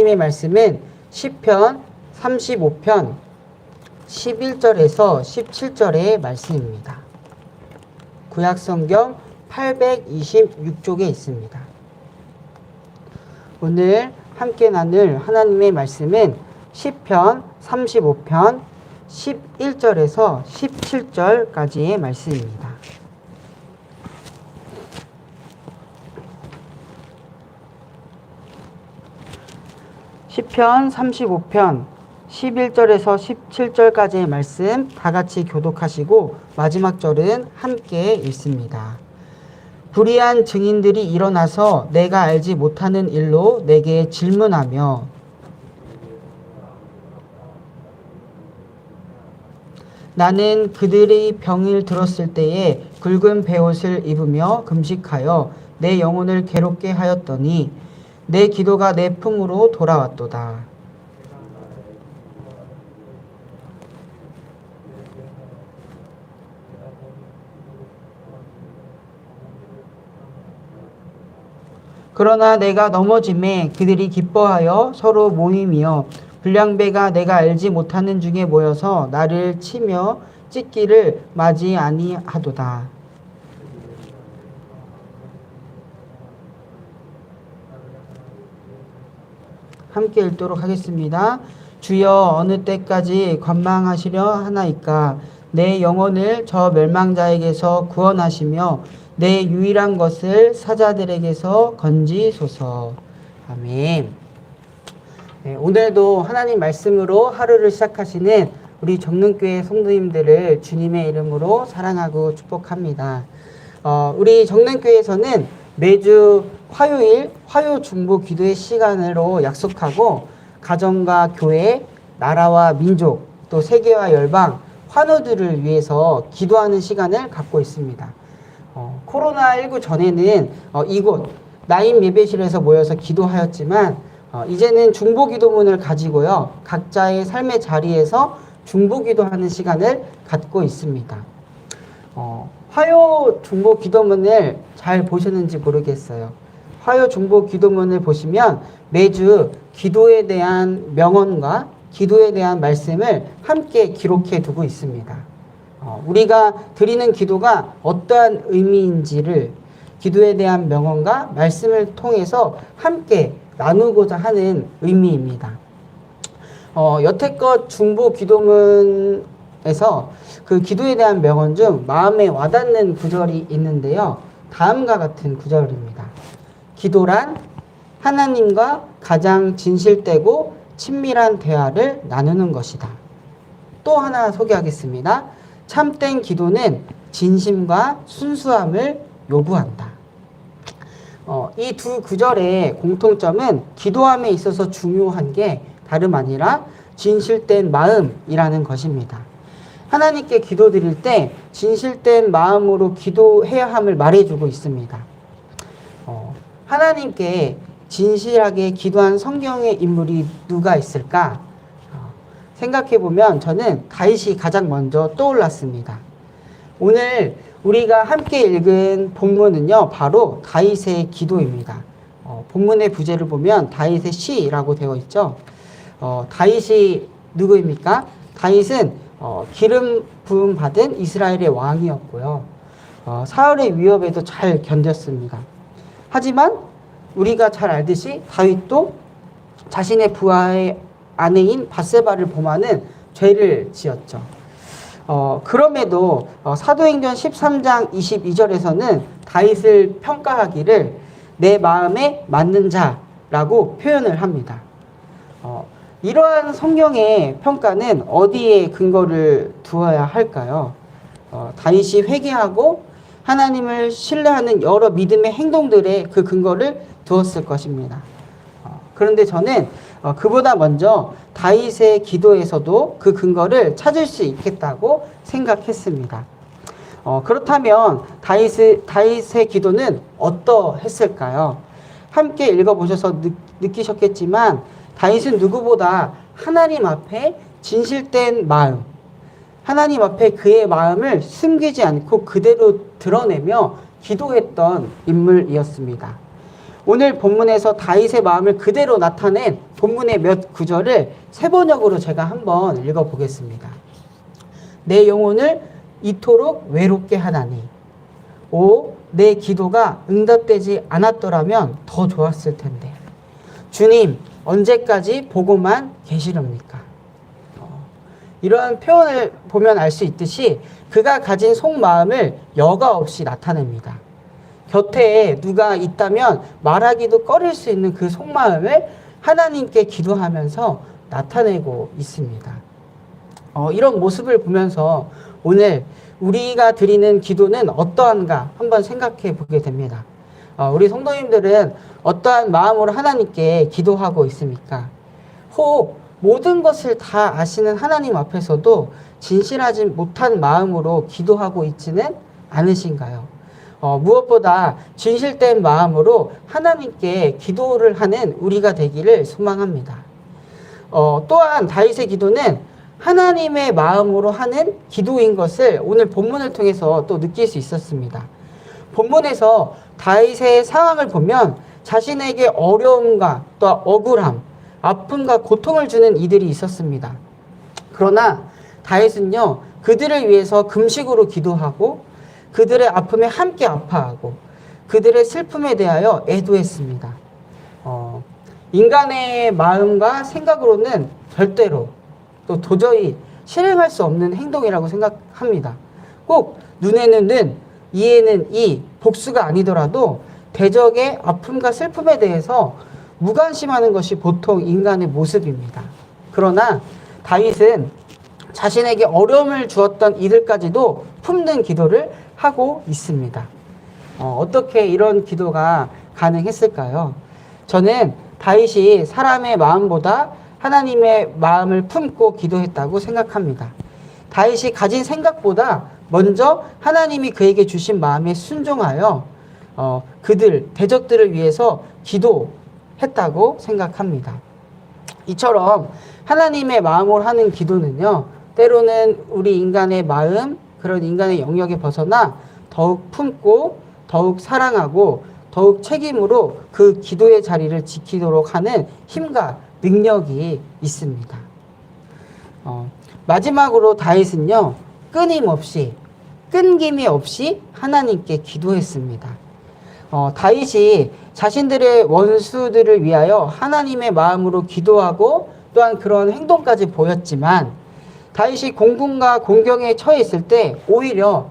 하나님의 말씀은 시편 35편 11절에서 17절의 말씀입니다. 구약성경 826쪽에 있습니다. 오늘 함께 나눌 하나님의 말씀은 시편 35편 11절에서 17절까지의 말씀입니다. 시편 35편 11절에서 17절까지의 말씀 다 같이 교독하시고 마지막 절은 함께 읽습니다. 불의한 증인들이 일어나서 내가 알지 못하는 일로 내게 질문하며 나는 그들의 병을 들었을 때에 굵은 베옷을 입으며 금식하여 내 영혼을 괴롭게 하였더니 내 기도가 내 품으로 돌아왔도다. 그러나 내가 넘어짐에 그들이 기뻐하여 서로 모임이여 불량배가 내가 알지 못하는 중에 모여서 나를 치며 찢기를 맞이 아니하도다. 함께 읽도록 하겠습니다. 주여 어느 때까지 관망하시려 하나이까 내 영혼을 저 멸망자에게서 구원하시며 내 유일한 것을 사자들에게서 건지소서. 아멘. 네, 오늘도 하나님 말씀으로 하루를 시작하시는 우리 정릉교회 성도님들을 주님의 이름으로 사랑하고 축복합니다. 우리 정릉교회에서는 매주 화요일 화요 중보 기도의 시간으로 약속하고 가정과 교회, 나라와 민족, 또 세계와 열방, 환우들을 위해서 기도하는 시간을 갖고 있습니다. 코로나19 전에는 이곳 나인 예배실에서 모여서 기도하였지만 이제는 중보기도문을 가지고요. 각자의 삶의 자리에서 중보기도하는 시간을 갖고 있습니다. 화요 중보기도문을 잘 보셨는지 모르겠어요. 화요 중보기도문을 보시면 매주 기도에 대한 명언과 기도에 대한 말씀을 함께 기록해 두고 있습니다. 우리가 드리는 기도가 어떠한 의미인지를 기도에 대한 명언과 말씀을 통해서 함께 나누고자 하는 의미입니다. 여태껏 중보 기도문에서 그 기도에 대한 명언 중 마음에 와닿는 구절이 있는데요. 다음과 같은 구절입니다. 기도란 하나님과 가장 진실되고 친밀한 대화를 나누는 것이다. 또 하나 소개하겠습니다. 참된 기도는 진심과 순수함을 요구한다. 이 두 구절의 공통점은 기도함에 있어서 중요한 게 다름 아니라 진실된 마음이라는 것입니다. 하나님께 기도드릴 때 진실된 마음으로 기도해야 함을 말해주고 있습니다. 하나님께 진실하게 기도한 성경의 인물이 누가 있을까? 생각해보면 저는 다윗이 가장 먼저 떠올랐습니다. 오늘 우리가 함께 읽은 본문은요, 바로 다윗의 기도입니다. 본문의 부제를 보면 다윗의 시라고 되어 있죠. 다윗이 누구입니까? 다윗은 기름 부음 받은 이스라엘의 왕이었고요. 사울의 위협에도 잘 견뎠습니다. 하지만 우리가 잘 알듯이 다윗도 자신의 부하의 아내인 밧세바를 범하는 죄를 지었죠. 그럼에도 사도행전 13장 22절에서는 다윗을 평가하기를 내 마음에 맞는 자라고 표현을 합니다. 이러한 성경의 평가는 어디에 근거를 두어야 할까요? 다윗이 회개하고 하나님을 신뢰하는 여러 믿음의 행동들에 그 근거를 두었을 것입니다. 그런데 저는 그보다 먼저 다윗의 기도에서도 그 근거를 찾을 수 있겠다고 생각했습니다. 그렇다면 다윗의 기도는 어떠했을까요? 함께 읽어보셔서 느끼셨겠지만 다윗은 누구보다 하나님 앞에 진실된 마음, 하나님 앞에 그의 마음을 숨기지 않고 그대로 드러내며 기도했던 인물이었습니다. 오늘 본문에서 다윗의 마음을 그대로 나타낸 본문의 몇 구절을 세 번역으로 제가 한번 읽어보겠습니다. 내 영혼을 이토록 외롭게 하다니. 내 기도가 응답되지 않았더라면 더 좋았을 텐데. 주님, 언제까지 보고만 계시렵니까? 이런 표현을 보면 알 수 있듯이 그가 가진 속마음을 여과 없이 나타냅니다. 곁에 누가 있다면 말하기도 꺼릴 수 있는 그 속마음을 하나님께 기도하면서 나타내고 있습니다. 이런 모습을 보면서 오늘 우리가 드리는 기도는 어떠한가 한번 생각해 보게 됩니다. 우리 성도님들은 어떠한 마음으로 하나님께 기도하고 있습니까? 혹 모든 것을 다 아시는 하나님 앞에서도 진실하지 못한 마음으로 기도하고 있지는 않으신가요? 무엇보다 진실된 마음으로 하나님께 기도를 하는 우리가 되기를 소망합니다. 또한 다윗의 기도는 하나님의 마음으로 하는 기도인 것을 오늘 본문을 통해서 또 느낄 수 있었습니다. 본문에서 다윗의 상황을 보면 자신에게 어려움과 또 억울함, 아픔과 고통을 주는 이들이 있었습니다. 그러나 다윗은요, 그들을 위해서 금식으로 기도하고 그들의 아픔에 함께 아파하고 그들의 슬픔에 대하여 애도했습니다. 인간의 마음과 생각으로는 절대로 또 도저히 실행할 수 없는 행동이라고 생각합니다. 꼭 눈에는 눈, 이에는 이, 복수가 아니더라도 대적의 아픔과 슬픔에 대해서 무관심하는 것이 보통 인간의 모습입니다. 그러나 다윗은 자신에게 어려움을 주었던 이들까지도 품는 기도를 하고 있습니다. 어떻게 이런 기도가 가능했을까요? 저는 다윗이 사람의 마음보다 하나님의 마음을 품고 기도했다고 생각합니다. 다윗이 가진 생각보다 먼저 하나님이 그에게 주신 마음에 순종하여 대적들을 위해서 기도했다고 생각합니다. 이처럼 하나님의 마음으로 하는 기도는요, 때로는 우리 인간의 마음, 그런 인간의 영역에 벗어나 더욱 품고 더욱 사랑하고 더욱 책임으로 그 기도의 자리를 지키도록 하는 힘과 능력이 있습니다. 마지막으로 다윗은요, 끈김이 없이 하나님께 기도했습니다. 다윗이 자신들의 원수들을 위하여 하나님의 마음으로 기도하고 또한 그런 행동까지 보였지만 다윗이 공분과 공경에 처해 있을 때 오히려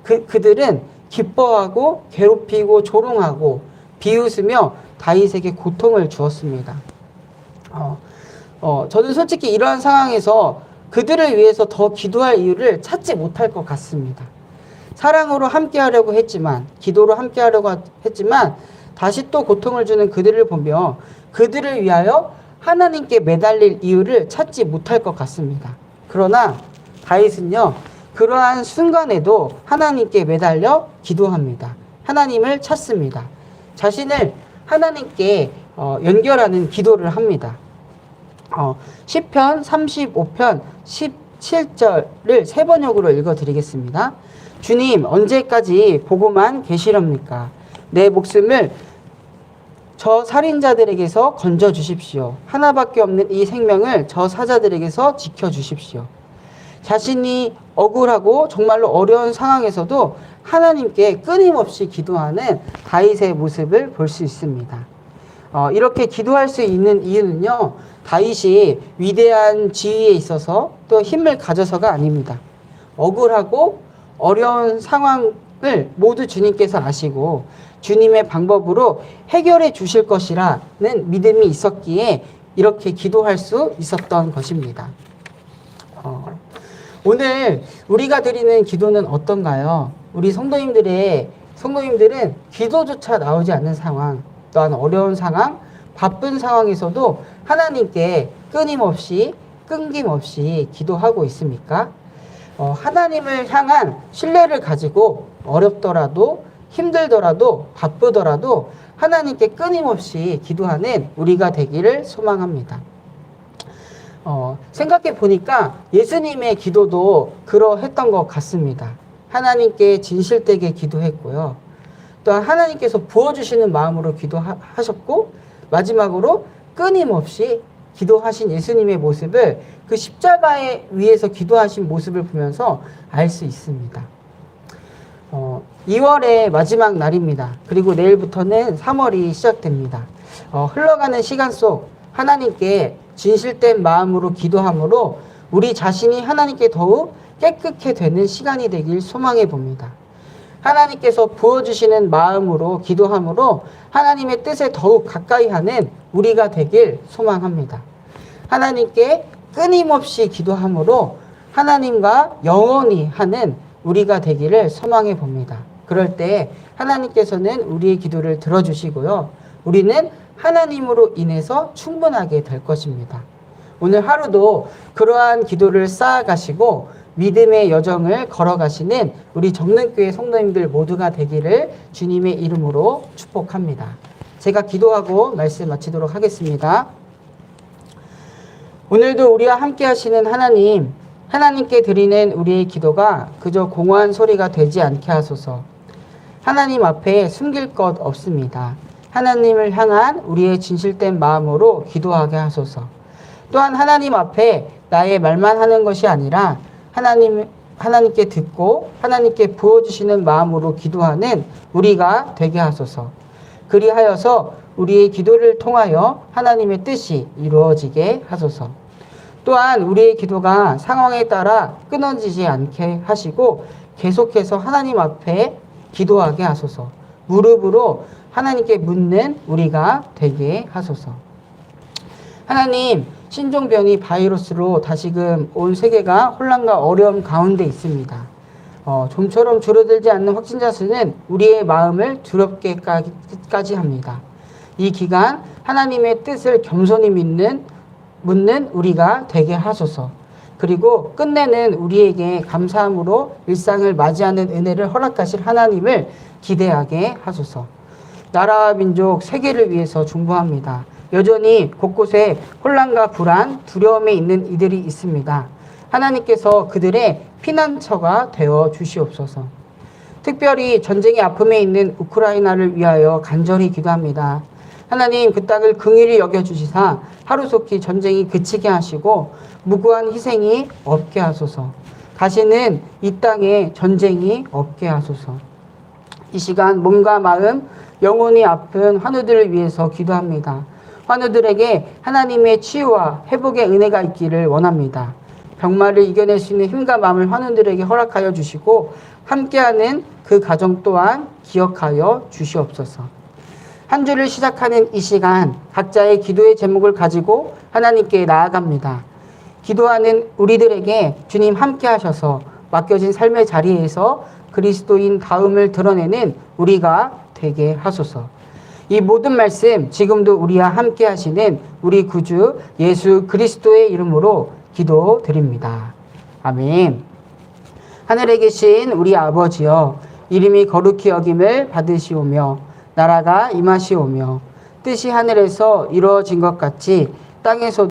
그들은 기뻐하고 괴롭히고 조롱하고 비웃으며 다윗에게 고통을 주었습니다. 저는 솔직히 이러한 상황에서 그들을 위해서 더 기도할 이유를 찾지 못할 것 같습니다. 사랑으로 함께하려고 했지만, 기도로 함께하려고 했지만 다시 또 고통을 주는 그들을 보며 그들을 위하여 하나님께 매달릴 이유를 찾지 못할 것 같습니다. 그러나 다윗은요, 그러한 순간에도 하나님께 매달려 기도합니다. 하나님을 찾습니다. 자신을 하나님께 연결하는 기도를 합니다. 시편 35편 17절을 세 번역으로 읽어드리겠습니다. 주님, 언제까지 보고만 계시렵니까? 내 목숨을 저 살인자들에게서 건져주십시오. 하나밖에 없는 이 생명을 저 사자들에게서 지켜주십시오. 자신이 억울하고 정말로 어려운 상황에서도 하나님께 끊임없이 기도하는 다윗의 모습을 볼 수 있습니다. 이렇게 기도할 수 있는 이유는요, 다윗이 위대한 지위에 있어서 또 힘을 가져서가 아닙니다. 억울하고 어려운 상황을 모두 주님께서 아시고 주님의 방법으로 해결해 주실 것이라는 믿음이 있었기에 이렇게 기도할 수 있었던 것입니다. 오늘 우리가 드리는 기도는 어떤가요? 우리 성도님들은 기도조차 나오지 않는 상황, 또한 어려운 상황, 바쁜 상황에서도 하나님께 끊김없이 기도하고 있습니까? 하나님을 향한 신뢰를 가지고 어렵더라도 힘들더라도 바쁘더라도 하나님께 끊임없이 기도하는 우리가 되기를 소망합니다. 생각해 보니까 예수님의 기도도 그러했던 것 같습니다. 하나님께 진실되게 기도했고요. 또한 하나님께서 부어주시는 마음으로 기도하셨고, 마지막으로 끊임없이 기도하신 예수님의 모습을 그 십자가에 위에서 기도하신 모습을 보면서 알 수 있습니다. 2월의 마지막 날입니다. 그리고 내일부터는 3월이 시작됩니다. 흘러가는 시간 속 하나님께 진실된 마음으로 기도함으로 우리 자신이 하나님께 더욱 깨끗게 되는 시간이 되길 소망해 봅니다. 하나님께서 부어주시는 마음으로 기도함으로 하나님의 뜻에 더욱 가까이 하는 우리가 되길 소망합니다. 하나님께 끊임없이 기도함으로 하나님과 영원히 하는 우리가 되기를 소망해 봅니다. 그럴 때 하나님께서는 우리의 기도를 들어주시고요. 우리는 하나님으로 인해서 충분하게 될 것입니다. 오늘 하루도 그러한 기도를 쌓아가시고 믿음의 여정을 걸어가시는 우리 정릉교회 성도님들 모두가 되기를 주님의 이름으로 축복합니다. 제가 기도하고 말씀 마치도록 하겠습니다. 오늘도 우리와 함께 하시는 하나님, 하나님께 드리는 우리의 기도가 그저 공허한 소리가 되지 않게 하소서. 하나님 앞에 숨길 것 없습니다. 하나님을 향한 우리의 진실된 마음으로 기도하게 하소서. 또한 하나님 앞에 나의 말만 하는 것이 아니라 하나님께 듣고 하나님께 부어주시는 마음으로 기도하는 우리가 되게 하소서. 그리하여서 우리의 기도를 통하여 하나님의 뜻이 이루어지게 하소서. 또한 우리의 기도가 상황에 따라 끊어지지 않게 하시고 계속해서 하나님 앞에 기도하게 하소서. 무릎으로 하나님께 묻는 우리가 되게 하소서. 하나님, 신종변이 바이러스로 다시금 온 세계가 혼란과 어려움 가운데 있습니다. 좀처럼 줄어들지 않는 확진자 수는 우리의 마음을 두렵게까지 합니다. 이 기간 하나님의 뜻을 겸손히 묻는 우리가 되게 하소서. 그리고 끝내는 우리에게 감사함으로 일상을 맞이하는 은혜를 허락하실 하나님을 기대하게 하소서. 나라와 민족, 세계를 위해서 중보합니다. 여전히 곳곳에 혼란과 불안, 두려움에 있는 이들이 있습니다. 하나님께서 그들의 피난처가 되어 주시옵소서. 특별히 전쟁의 아픔에 있는 우크라이나를 위하여 간절히 기도합니다. 하나님, 그 땅을 긍휼히 여겨주시사 하루속히 전쟁이 그치게 하시고 무고한 희생이 없게 하소서. 다시는 이 땅에 전쟁이 없게 하소서. 이 시간 몸과 마음, 영혼이 아픈 환우들을 위해서 기도합니다. 환우들에게 하나님의 치유와 회복의 은혜가 있기를 원합니다. 병마를 이겨낼 수 있는 힘과 마음을 환우들에게 허락하여 주시고 함께하는 그 가정 또한 기억하여 주시옵소서. 한 주를 시작하는 이 시간 각자의 기도의 제목을 가지고 하나님께 나아갑니다. 기도하는 우리들에게 주님 함께 하셔서 맡겨진 삶의 자리에서 그리스도인 다움을 드러내는 우리가 되게 하소서. 이 모든 말씀 지금도 우리와 함께 하시는 우리 구주 예수 그리스도의 이름으로 기도드립니다. 아멘. 하늘에 계신 우리 아버지여, 이름이 거룩히 여김을 받으시오며 나라가 임하시오며 뜻이 하늘에서 이루어진 것 같이 땅에서도